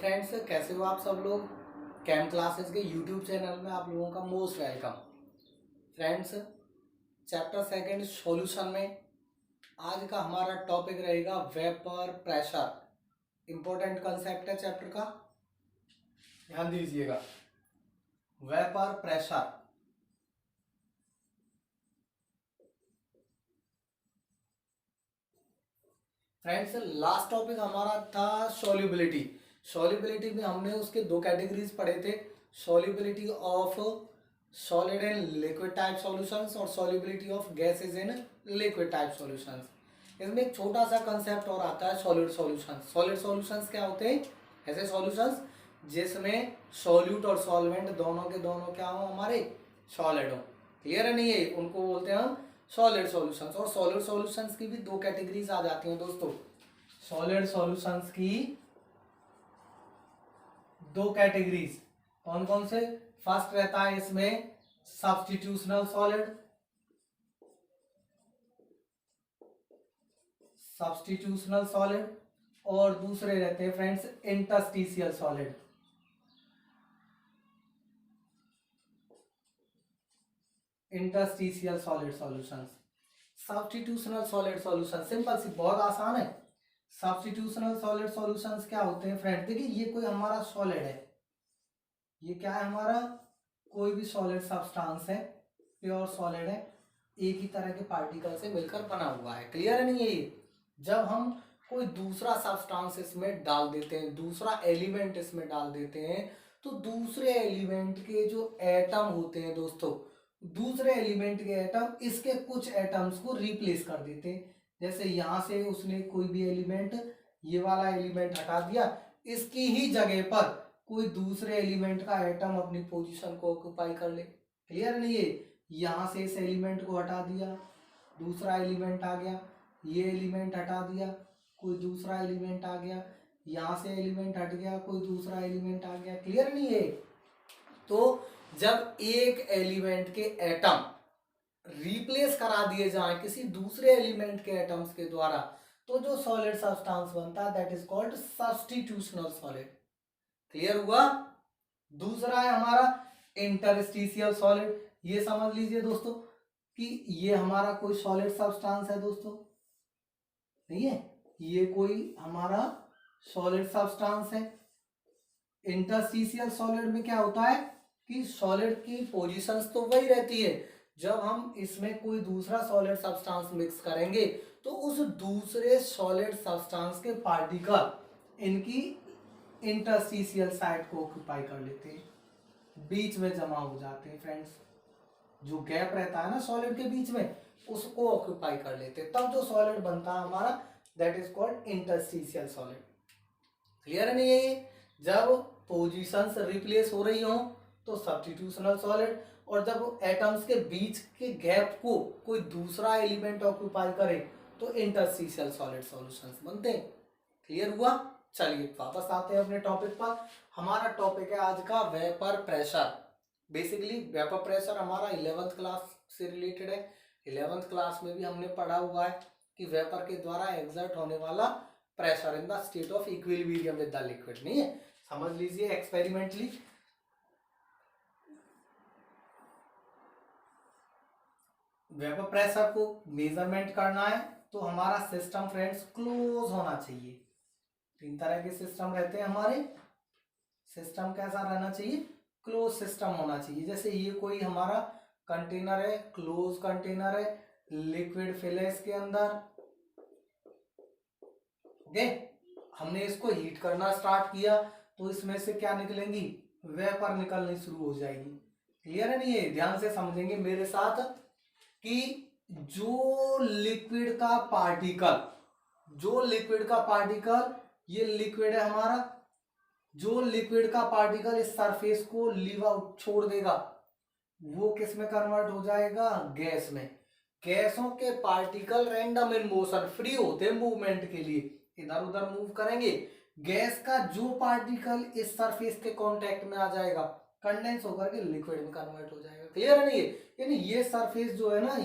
Friends, कैसे हो आप सब लोग। कैम क्लासेस के यूट्यूब चैनल में आप लोगों का most welcome. Friends, chapter second solution में आज का हमारा टॉपिक रहेगा वेपर प्रेशर। इंपॉर्टेंट कंसेप्ट है चैप्टर का, ध्यान दीजिएगा। Vapour pressure. Friends, last topic हमारा था सॉल्युबिलिटी। सॉल्युबिलिटी में हमने उसके दो कैटेगरीज पढ़े थे, solubility of solid and liquid type solutions और solubility of gases in liquid type solutions. इसमें एक छोटा सा कंसेप्ट और आता है सॉलिड सॉल्यूशंस। सॉलिड सॉल्यूशंस क्या होते हैं? ऐसे सॉल्यूशंस जिसमें सॉल्यूट और सॉल्वेंट दोनों के दोनों क्या हो, हमारे सॉलिड हो। क्लियर है नहीं है? उनको बोलते हैं हम सॉलिड सॉल्यूशंस। और सॉलिड सॉल्यूशंस की भी दो कैटेगरीज आ जाती हैं दोस्तों। सॉलिड सॉल्यूशंस की दो कैटेगरीज कौन कौन से? फर्स्ट रहता है इसमें सब्स्टिट्यूशनल सॉलिड, सब्स्टिट्यूशनल सॉलिड, और दूसरे रहते हैं friends interstitial solid. Interstitial solid solutions. Substitutional solid solution simple सी, बहुत आसान है। सब्स्टिट्यूशनल सॉलिड सॉल्यूशंस क्या होते हैं फ्रेंड? देखिए, ये कोई हमारा सॉलिड है, ये क्या है हमारा? कोई भी सॉलिड सब्सटेंस है, प्योर सॉलिड है, एक ही तरह के पार्टिकल से मिलकर बना हुआ है। क्लियर है नहीं है ये? जब हम कोई दूसरा सब्सटेंस इसमें डाल देते हैं, दूसरा एलिमेंट इसमें डाल देते हैं, तो दूसरे एलिमेंट के जो एटम होते हैं दोस्तों, दूसरे एलिमेंट के एटम इसके कुछ एटम्स को रिप्लेस कर देते हैं। जैसे यहां से उसने कोई भी एलिमेंट, ये वाला एलिमेंट हटा दिया, इसकी ही जगह पर कोई दूसरे एलिमेंट का एटम अपनी पोजीशन को ऑक्यूपाई कर ले। क्लियर नहीं है? यहां से इस एलिमेंट को हटा दिया, दूसरा एलिमेंट आ गया, ये एलिमेंट हटा दिया, कोई दूसरा एलिमेंट आ गया, यहां से एलिमेंट हट गया, कोई दूसरा एलिमेंट आ गया। क्लियर नहीं है? तो जब एक एलिमेंट के एटम रिप्लेस करा दिए जाए किसी दूसरे एलिमेंट के एटम्स के द्वारा, तो जो सॉलिड सब्सटेंस बनता है that is called substitutional solid. Clear हुआ? दूसरा है हमारा इंटरस्टिशियल सॉलिड। ये समझ लीजिए दोस्तों कि ये हमारा कोई सॉलिड सब्सटेंस है दोस्तों, नहीं है? ये कोई हमारा सॉलिड सब्सटेंस है। इंटरस्टिशियल सॉलिड में क्या होता है कि सॉलिड की पोजीशंस तो वही रहती है, जब हम इसमें कोई दूसरा सॉलिड सब्सटेंस मिक्स करेंगे तो उस दूसरे सॉलिड सब्सटेंस के पार्टिकल इनकी इंटरस्टिशियल साइड को ऑक्यूपाई कर लेते हैं, बीच में जमा हो जाते हैं फ्रेंड्स। जो गैप रहता है ना सॉलिड के बीच में, उसको ऑक्यूपाई कर लेते हैं, तब जो सॉलिड बनता है हमारा that is called interstitial solid. Clear है नहीं है ये? जब पोजीशंस रिप्लेस हो रही हो तो सब्स्टिट्यूशनल सॉलिड, और जब एटम्स के बीच के गैप को कोई दूसरा एलिमेंट ऑक्यूपाई करे तो इंटरस्टिशियल सॉलिड सॉल्यूशंस बनते हैं। क्लियर हुआ? चलिए वापस आते हैं अपने टॉपिक पर। हमारा टॉपिक है आज का vapour pressure. Basically vapour pressure हमारा 11th क्लास से रिलेटेड है। 11th क्लास में भी हमने पढ़ा हुआ है कि वेपर के द्वारा एक्सर्ट होने वाला pressure in the state of equilibrium with the liquid. नहीं है? समझ लीजिए एक्सपेरिमेंटली। वेपर प्रेशर को मेजरमेंट करना है तो हमारा सिस्टम फ्रेंड्स क्लोज होना चाहिए। तीन तरह के सिस्टम रहते हैं हमारे। सिस्टम कैसा रहना चाहिए? क्लोज सिस्टम होना चाहिए। जैसे ये कोई हमारा कंटेनर है, क्लोज कंटेनर है, लिक्विड फिल है इसके अंदर। ओके, हमने इसको हीट करना स्टार्ट किया तो इसमें से क्या निकलेंगी? वेपर निकलनी शुरू हो जाएगी। क्लियर है नहीं है? ध्यान से समझेंगे मेरे साथ कि जो लिक्विड का पार्टिकल, जो लिक्विड का पार्टिकल, ये लिक्विड है हमारा, जो लिक्विड का पार्टिकल इस सरफेस को लीव आउट छोड़ देगा वो किस में कन्वर्ट हो जाएगा? गैस में। गैसों के particle random in motion, free होते हैं मूवमेंट के लिए, इधर उधर मूव करेंगे। गैस का जो पार्टिकल इस सरफेस के कांटेक्ट में आ जाएगा कंडेंस होकर के लिक्विड में कन्वर्ट हो जाएगा। क्लियर है नहीं है? यानी ये सरफेस जो है ना,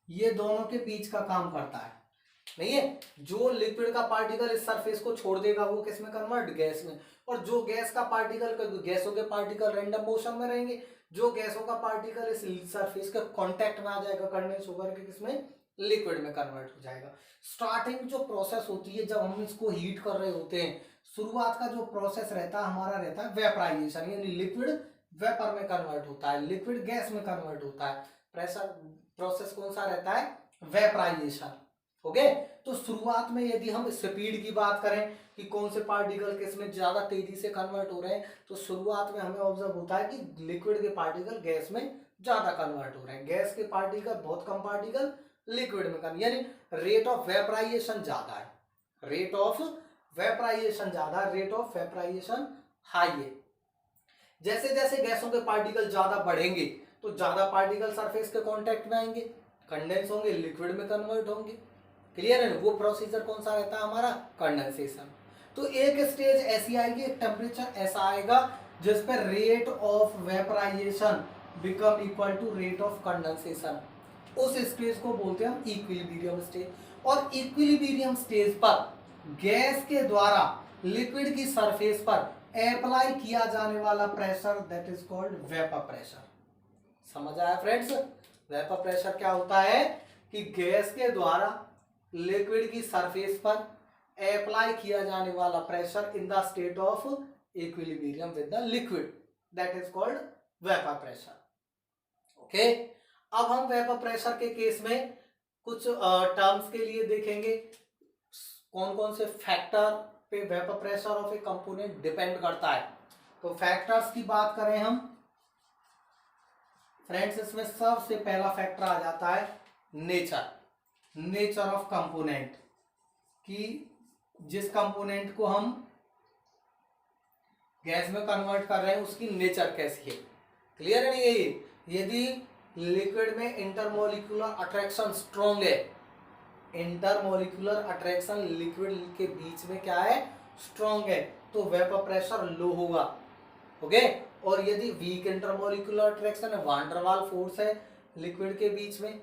ये दोनों के बीच का काम करता है। नहीं है। जो लिक्विड का पार्टिकल इस सरफेस को छोड़ देगा वो किस में कन्वर्ट, गैस में। और जो गैस का पार्टिकल, गैसों के पार्टिकल रैंडम मोशन में रहेंगे, जो गैसों का पार्टिकल इस सरफेस के कांटेक्ट में आ जाएगा कंडेंस होकर के किसमें, लिक्विड में कन्वर्ट हो जाएगा। स्टार्टिंग जो प्रोसेस होती है जब हम इसको हीट कर रहे होते हैं, शुरुआत का जो प्रोसेस रहता है हमारा रहता है वेपराइजेशन, यानी लिक्विड वेपर में कन्वर्ट होता है, लिक्विड गैस में कन्वर्ट होता है। प्रेशर प्रोसेस कौन सा रहता है, वेपराइजेशन। ओके, तो शुरुआत में यदि हम स्पीड की बात करें कि कौन से पार्टिकल किस में ज्यादा तेजी से कन्वर्ट हो रहे हैं, तो शुरुआत में हमें ऑब्जर्व होता है कि लिक्विड के पार्टिकल गैस में ज्यादा कन्वर्ट हो रहे हैं, गैस के पार्टिकल बहुत कम पार्टिकल लिक्विड में कन्वर्ट, यानी रेट ऑफ वेपराइजेशन ज्यादा है, रेट ऑफ वेपराइजेशन ज्यादा, रेट ऑफ वेपराइजेशन हाई है। जैसे जैसे गैसों के पार्टिकल ज्यादा बढ़ेंगे तो ज्यादा पार्टिकल सरफेस के कांटेक्ट में आएंगे, कंडेंस होंगे, लिक्विड में कन्वर्ट होंगे। क्लियर है, वो प्रोसीजर कौन सा रहता है हमारा, कंडेंसेशन। तो एक स्टेज ऐसी आएगी, एक टेम्परेचर ऐसा आएगा जिस पर rate of vaporisation become equal to rate of condensation. उस स्टेज को बोलते हैं हम इक्विलिब्रियम स्टेज। और इक्विलिब्रियम स्टेज पर गैस के द्वारा लिक्विड की सरफेस पर अप्लाई किया जाने वाला pressure that is called vapour pressure. समझ आया फ्रेंड्स, वेपर प्रेशर क्या होता है कि गैस के द्वारा लिक्विड की सरफेस पर अप्लाई किया जाने वाला pressure in the state of equilibrium with the liquid, that is called vapour pressure. Okay, अब हम वेपर प्रेशर के केस में कुछ टर्म्स के लिए देखेंगे कौन कौन से फैक्टर पे vapour pressure of a component depend करता है। तो फैक्टर्स की बात करें हम फ्रेंड्स, इसमें सबसे पहला फैक्टर आ जाता है नेचर, नेचर ऑफ कंपोनेंट, कि जिस कंपोनेंट को हम गैस में कन्वर्ट कर रहे हैं उसकी नेचर कैसी है। क्लियर है नहीं, यदि लिक्विड में इंटरमोलिकुलर अट्रैक्शन स्ट्रॉन्ग है, इंटरमोलिकुलर अट्रैक्शन लिक्विड के बीच में क्या है, स्ट्रॉन्ग है, तो वेपर प्रेशर लो होगा। ओके, और यदि वीक इंटरमोलिकुलर अट्रैक्शन है, वान डर वाल फोर्स है लिक्विड के बीच में,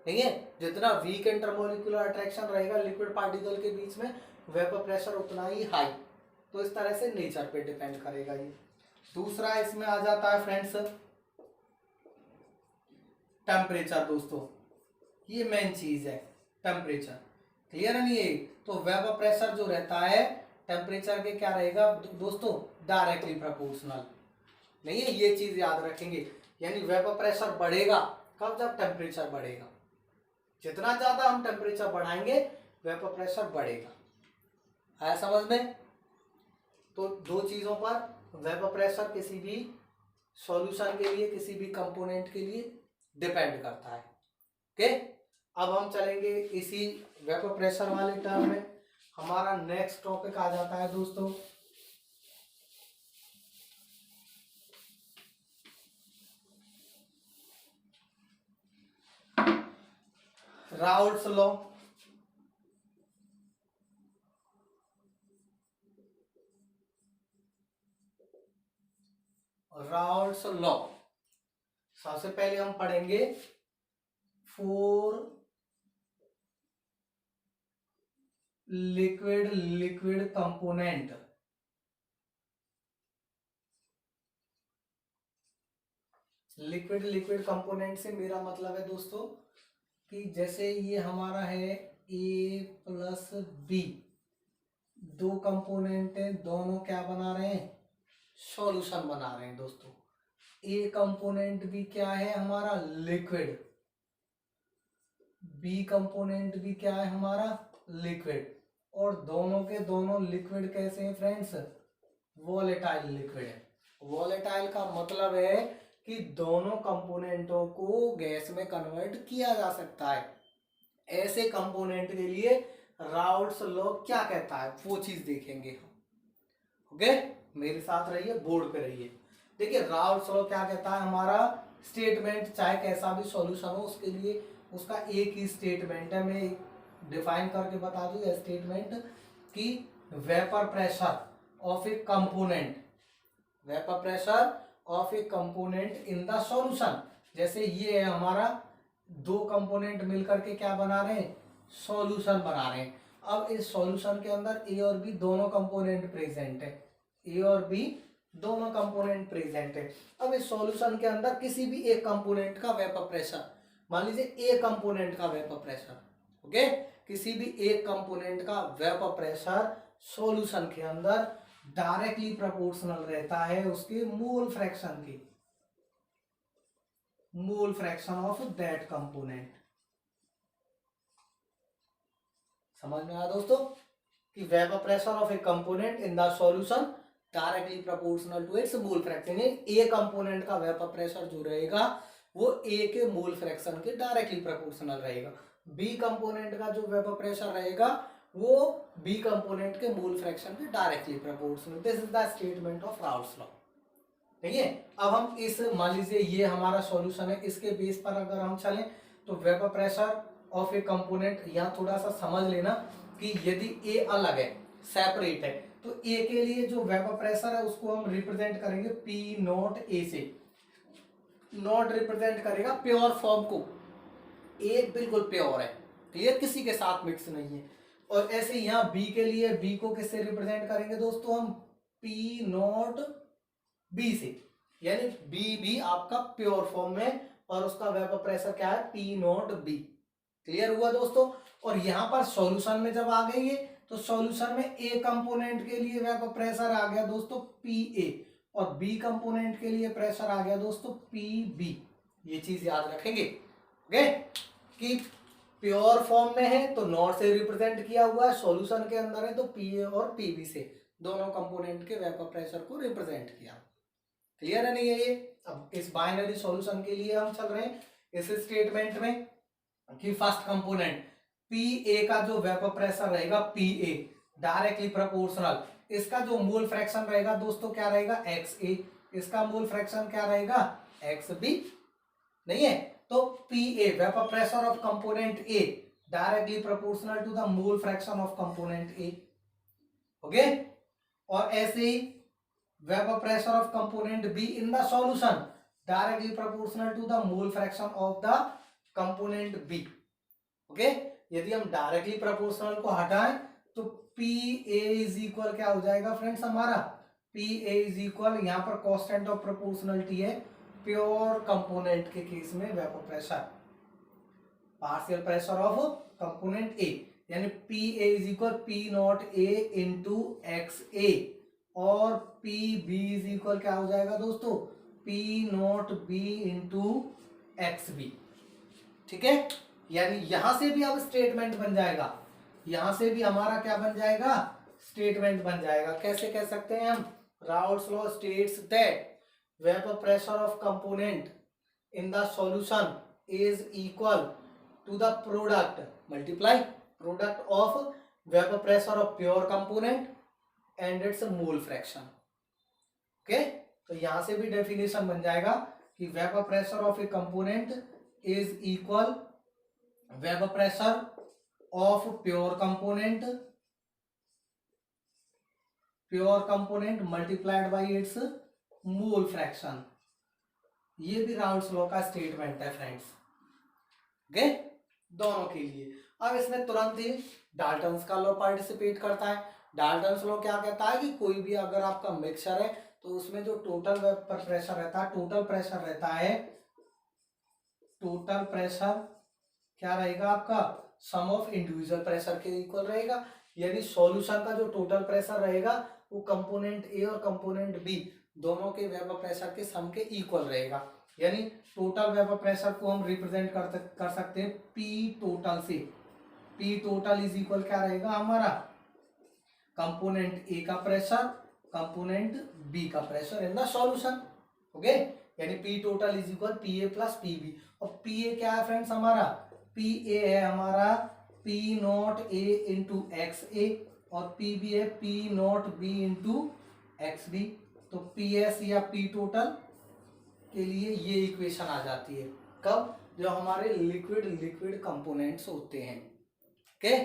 नहीं है, जितना वीक इंटरमोलिकुलर अट्रैक्शन रहेगा लिक्विड पार्टिकल के बीच में वेपर प्रेशर उतना ही हाई। तो इस तरह से नेचर पे डिपेंड करेगा ये। दूसरा इसमें आ जाता है फ्रेंड्स टेम्परेचर। दोस्तों ये मेन चीज है टेम्परेचर। क्लियर है नहीं है, तो वेपर प्रेशर जो रहता है टेम्परेचर के क्या रहेगा दोस्तों, डायरेक्टली प्रोपोर्शनल। नहीं है, ये चीज याद रखेंगे, यानी वेपर प्रेशर बढ़ेगा कब, जब टेम्परेचर बढ़ेगा। जितना ज्यादा हम टेम्परेचर बढ़ाएंगे वेपर प्रेशर बढ़ेगा। आया समझ में। तो दो चीजों पर वेपर प्रेशर किसी भी सॉल्यूशन के लिए, किसी भी कंपोनेंट के लिए डिपेंड करता है। ओके, अब हम चलेंगे इसी वेपर प्रेशर वाले टर्म में। हमारा नेक्स्ट टॉपिक आ जाता है दोस्तों राउल्ट्स लॉ। राउल्ट्स लॉ सबसे पहले हम पढ़ेंगे for liquid component. Liquid component से मेरा मतलब है दोस्तों कि जैसे ये हमारा है A प्लस बी, दो कंपोनेंट है, दोनों क्या बना रहे हैं, सॉल्यूशन बना रहे हैं दोस्तों। ए कंपोनेंट भी क्या है हमारा, लिक्विड, बी कंपोनेंट भी क्या है हमारा, लिक्विड, और दोनों के दोनों लिक्विड कैसे हैं फ्रेंड्स, वोलेटाइल लिक्विड है। वोलेटाइल का मतलब है कि दोनों कंपोनेंटों को गैस में कन्वर्ट किया जा सकता है। ऐसे कंपोनेंट के लिए राउल्ट्स लॉ क्या कहता है वो चीज देखेंगे हम। ओके, मेरे साथ रहिए, बोर्ड पे रहिए। देखिए राउल्ट्स लॉ क्या कहता है, हमारा स्टेटमेंट चाहे कैसा भी सॉल्यूशन हो उसके लिए उसका एक ही स्टेटमेंट है। मैं डिफाइन करके बता दूं यह स्टेटमेंट कि vapour pressure of a component, vapour pressure of a component in the solution. जैसे ये है हमारा, दो कंपोनेंट मिलकर के क्या बना रहे हैं, सॉल्यूशन बना रहे हैं। अब इस सॉल्यूशन के अंदर ए और बी दोनों कंपोनेंट प्रेजेंट है, ए और बी दोनों कंपोनेंट प्रेजेंट है। अब इस सॉल्यूशन के अंदर किसी भी एक कंपोनेंट का वेपर प्रेशर, मान लीजिए ए कंपोनेंट का वेपर प्रेशर, ओके, किसी भी एक कंपोनेंट का वेपर प्रेशर सॉल्यूशन के अंदर डायरेक्टली प्रोपोर्शनल रहता है उसके मोल फ्रैक्शन के, mole fraction of that component. समझ में आया दोस्तों कि vapour pressure of a component in the solution directly proportional to its mole fraction. A component का वेपर प्रेशर जो रहेगा वो ए के मोल फ्रैक्शन के डायरेक्टली प्रोपोर्शनल रहेगा। बी कंपोनेंट का जो वेपर प्रेशर रहेगा वो बी कंपोनेंट के मोल फ्रैक्शन के directly proportional. This is the statement of Raoult's law. ठीक है, अब हम इस, मान लीजिए ये हमारा सॉल्यूशन है, इसके बेस पर अगर हम चलें तो vapour pressure of a component, यहाँ थोड़ा सा समझ लेना कि यदि ए अलग है, सेपरेट है, तो ए के लिए जो वेपर प्रेशर है उसको हम रिप्रेजेंट करेंगे पी नॉट ए से। नॉट रिप्रेजेंट करेगा प्योर फॉर्म को, ए बिल्कुल प्योर है, क्लियर, किसी के साथ मिक्स नहीं है। और ऐसे यहाँ बी के लिए, बी को किससे रिप्रेजेंट करेंगे दोस्तों हम, पी नॉट बी से, यानी बी भी आपका प्योर फॉर्म में और उसका वेपर प्रेशर क्या है, पी नॉट बी। क्लियर हुआ दोस्तों। और यहाँ पर सॉल्यूशन में जब आ गई है तो सॉल्यूशन में ए कंपोनेंट के लिए वेपर प्रेशर आ गया दोस्तों पी ए, और बी कंपोनेंट के लिए प्रेशर आ गया दोस्तों पी बी। ये चीज याद रखेंगे, ओके, कि प्योर फॉर्म में है तो नॉट से रिप्रेजेंट किया हुआ है, सॉल्यूशन के अंदर है तो पी ए और पी बी से दोनों कंपोनेंट के वेपर प्रेशर को रिप्रेजेंट किया। क्लियर है नहीं है ये। अब इस बाइनरी सॉल्यूशन के लिए हम चल रहे हैं इस स्टेटमेंट में कि फर्स्ट कंपोनेंट पी ए का जो वेपर प्रेशर रहेगा पी ए डायरेक्टली प्रोपोर्शनल, इसका जो मोल फ्रैक्शन रहेगा दोस्तों क्या रहेगा, एक्स ए, इसका मोल फ्रैक्शन क्या रहेगा, एक्स बी, नहीं है, तो P A vapour pressure of component A directly proportional to the mole fraction of component A, okay. और ऐसे ही vapour pressure of component B in the solution directly proportional to the mole fraction of the component B, okay. यदि हम directly proportional को हटाएं तो P A is equal क्या हो जाएगा फ्रेंड्स हमारा, पी ए इज इक्वल, यहाँ पर कांस्टेंट ऑफ प्रोपोर्शनलिटी है, प्योर कंपोनेंट के केस में vapour pressure, partial pressure of component A, यानी P A is equal P not A into x A, और पी बी इज इक्वल क्या हो जाएगा दोस्तों, P not B into x B. ठीक है, यानी यहां से भी अब स्टेटमेंट बन जाएगा, यहां से भी हमारा क्या बन जाएगा, स्टेटमेंट बन जाएगा। कैसे कह सकते हैं हम, Raoult's law states that vapour pressure of component in the solution is equal to the product multiply product of vapour pressure of pure component and its mole fraction. Okay, तो यहां से भी डेफिनेशन बन जाएगा कि vapour pressure of a component is equal vapour pressure of pure component multiplied by its mole fraction. ये भी Raoult's law का स्टेटमेंट है फ्रेंड्स, ओके, दोनों के लिए। अब इसमें तुरंत ही डाल्टन्स का लॉ पार्टिसिपेट करता है। डाल्टन्स लॉ क्या कहता है कि कोई भी अगर आपका मिक्सचर है तो उसमें जो टोटल वेपर प्रेशर रहता है, टोटल प्रेशर रहता है, टोटल प्रेशर क्या रहेगा आपका, सम ऑफ इंडिविजुअल प्रेशर के इक्वल रहेगा। यानी सॉल्यूशन का जो टोटल प्रेशर रहेगा वो कंपोनेंट ए और कंपोनेंट बी दोनों के वेपर प्रेशर के सम के इक्वल रहेगा। यानी टोटल वेपर प्रेशर को हम रिप्रेजेंट कर सकते हैं पी टोटल से। पी टोटल इज इक्वल क्या रहेगा हमारा, कंपोनेंट ए का प्रेशर, कंपोनेंट बी का pressure in the solution, okay. यानी P total is equal P A plus P B. और पी ए क्या है फ्रेंड्स हमारा, पी ए है हमारा P not A into x A, और पी बी है P not B into x B. तो पी एस या पी टोटल के लिए ये इक्वेशन आ जाती है, कब, जो हमारे लिक्विड कंपोनेंट्स होते हैं, ओके।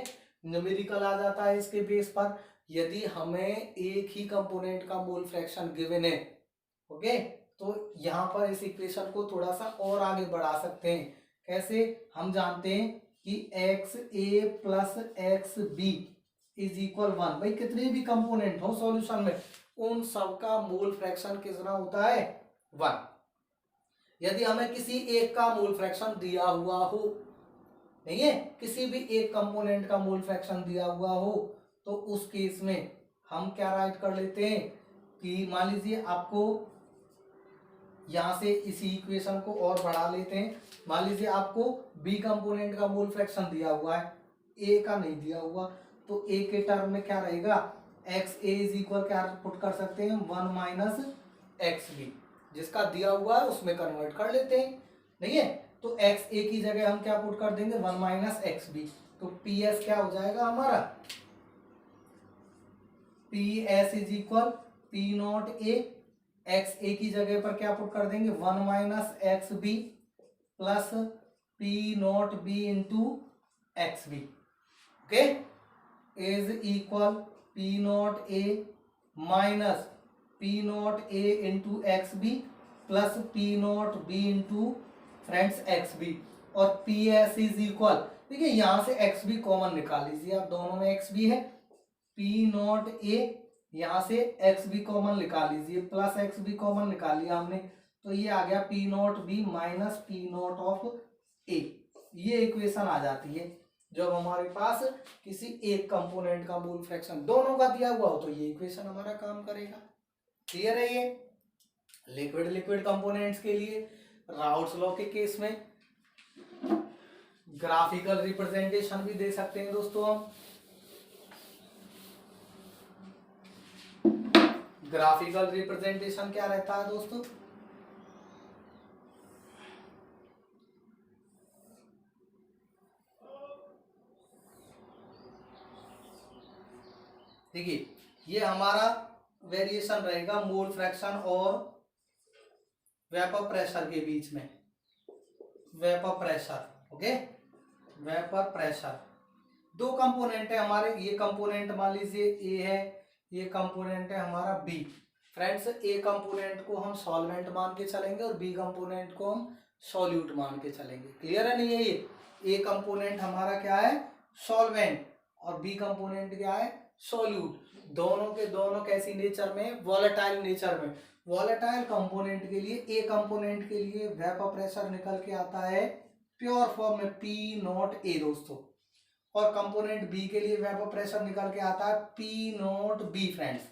न्यूमेरिकल आ जाता है इसके बेस पर, यदि हमें एक ही कंपोनेंट का मोल फ्रैक्शन गिवन है, ओके, तो यहाँ पर इस इक्वेशन को थोड़ा सा और आगे बढ़ा सकते हैं। कैसे, हम जानते हैं कि X A plus X B is equal 1। भाई कितने भी कंपोनेंट हो सॉल्यूशन में, उन सबका मोल फ्रैक्शन कितना होता है? 1। यदि हमें किसी एक का मोल फ्रैक्शन दिया हुआ हो, नहीं है, किसी भी एक कंपोनेंट का मोल फ्रैक्शन दिया हुआ हो, तो उस केस में हम क्या राइट कर लेते हैं कि मान लीजिए आपको यहां से इसी इक्वेशन को और बढ़ा लेते हैं। मान लीजिए आपको बी कंपोनेंट का मोल फ्रैक्शन दिया हुआ है, ए का नहीं दिया हुआ, तो ए के टर्म में क्या रहेगा? एक्स ए इज इक्वल क्या पुट कर सकते हैं? 1 माइनस एक्स बी, जिसका दिया हुआ है उसमें कन्वर्ट कर लेते हैं, नहीं है? तो एक्स ए की जगह हम क्या पुट कर देंगे? 1 माइनस एक्स बी। तो पी एस क्या हो जाएगा हमारा? P S is equal P not A, X A की जगह पर क्या पुट कर देंगे? 1 minus X B plus P not B into x B, okay, is equal P not A minus P not A into x B plus P not B into friends X B. और P S is equal, देखिए यहां से x B common निकाल लीजिए आप, दोनों में x B है, पी नॉट ए, यहां से एक्स बी कॉमन निकाल लीजिए, प्लस एक्स बी कॉमन निकाल लिया हमने, तो ये आ गया P not B minus P not of A. ये इक्वेशन आ जाती है जब हमारे पास किसी एक कंपोनेंट का मोल फ्रैक्शन दोनों का दिया हुआ हो, तो ये इक्वेशन हमारा काम करेगा। क्लियर है? ये लिक्विड लिक्विड कंपोनेंट्स के लिए राउल्ट्स लॉ के केस में ग्राफिकल रिप्रेजेंटेशन भी दे सकते हैं दोस्तों हम। ग्राफिकल रिप्रेजेंटेशन क्या रहता है दोस्तों? देखिए ये हमारा वेरिएशन रहेगा मोल फ्रैक्शन और वेपर प्रेशर के बीच में। Vapour pressure, okay, vapour pressure, दो कंपोनेंट है हमारे, ये कंपोनेंट मान लीजिए ए है, ये कंपोनेंट है हमारा बी। फ्रेंड्स ए कंपोनेंट को हम सॉल्वेंट मान के चलेंगे और बी कंपोनेंट को हम सॉल्यूट मान के चलेंगे। क्लियर है नहीं है? ये ए कंपोनेंट हमारा क्या है? सॉल्वेंट, और बी कंपोनेंट क्या है? सॉल्यूट। दोनों के दोनों कैसी नेचर में? वॉलेटाइल नेचर में। वॉलेटाइल कंपोनेंट के लिए, ए कंपोनेंट के लिए वेपर प्रेशर निकल के आता है प्योर फॉर्म में पी नॉट ए दोस्तों, और कंपोनेंट बी के लिए वेपर प्रेशर निकल के आता है P not be. Friends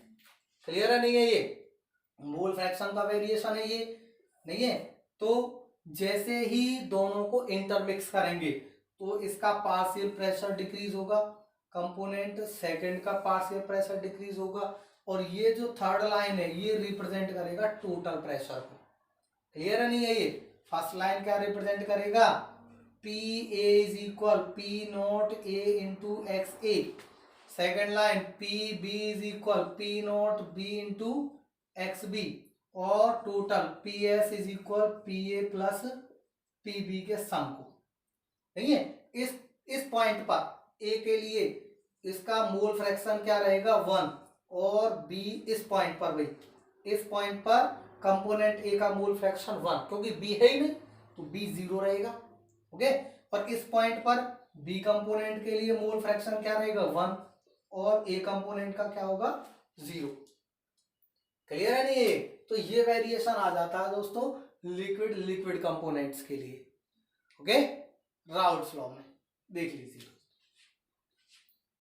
clear है नहीं है? ये मोल फ्रैक्शन का वेरिएशन है, ये नहीं है? तो जैसे ही दोनों को इंटरमिक्स करेंगे तो इसका पार्शियल प्रेशर डिक्रीज होगा, कंपोनेंट सेकंड का पार्शियल प्रेशर डिक्रीज होगा, और ये जो थर्ड लाइन है ये रिप्रेजेंट करेगा टोटल प्रेशर को। क्लियर है नहीं है? ये फर्स्ट लाइन क्या रिप्रेजेंट करेगा? P A is equal P not A into x A. Second line P B is equal P not B into x B, और total P S is equal P A plus P B के sum को, नहीं है? इस point पर ए के लिए इसका मोल फ्रैक्शन क्या रहेगा? 1, और बी इस पॉइंट पर, भाई इस पॉइंट पर कंपोनेंट ए का मोल फ्रैक्शन 1, क्योंकि बी है ही नहीं तो बी 0 रहेगा, ओके। और इस पॉइंट पर बी कंपोनेंट के लिए मोल फ्रैक्शन क्या रहेगा? 1, और ए कंपोनेंट का क्या होगा? 0। क्लियर है नहीं? तो ये वेरिएशन आ जाता है दोस्तों लिक्विड लिक्विड कंपोनेंट्स के लिए, ओके, राउल्ट्स लॉ में देख लीजिए।